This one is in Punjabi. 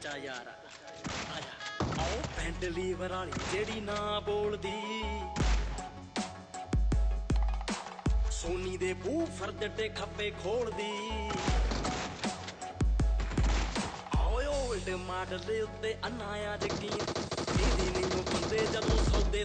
ਬੱਚਾ ਯਾਰ ਆ ਜਾ ਆਓ ਪੈਂਟਲੀ ਵਰਾਲੀ ਜਿਹੜੀ ਨਾ ਬੋਲਦੀ ਸੋਨੀ ਦੇ ਬੂਫਰ ਜੱਟੇ ਖੱਪੇ ਖੋਲਦੀ ਆਓ ਓਲਡ ਮਾਡਲ ਦੇ ਉੱਤੇ ਅੰਨਾ ਆ ਜੱਗੀਆਂ ਇਹਦੀ ਨੀ ਬੰਦੇ ਜਦੋਂ ਸੌਦੇ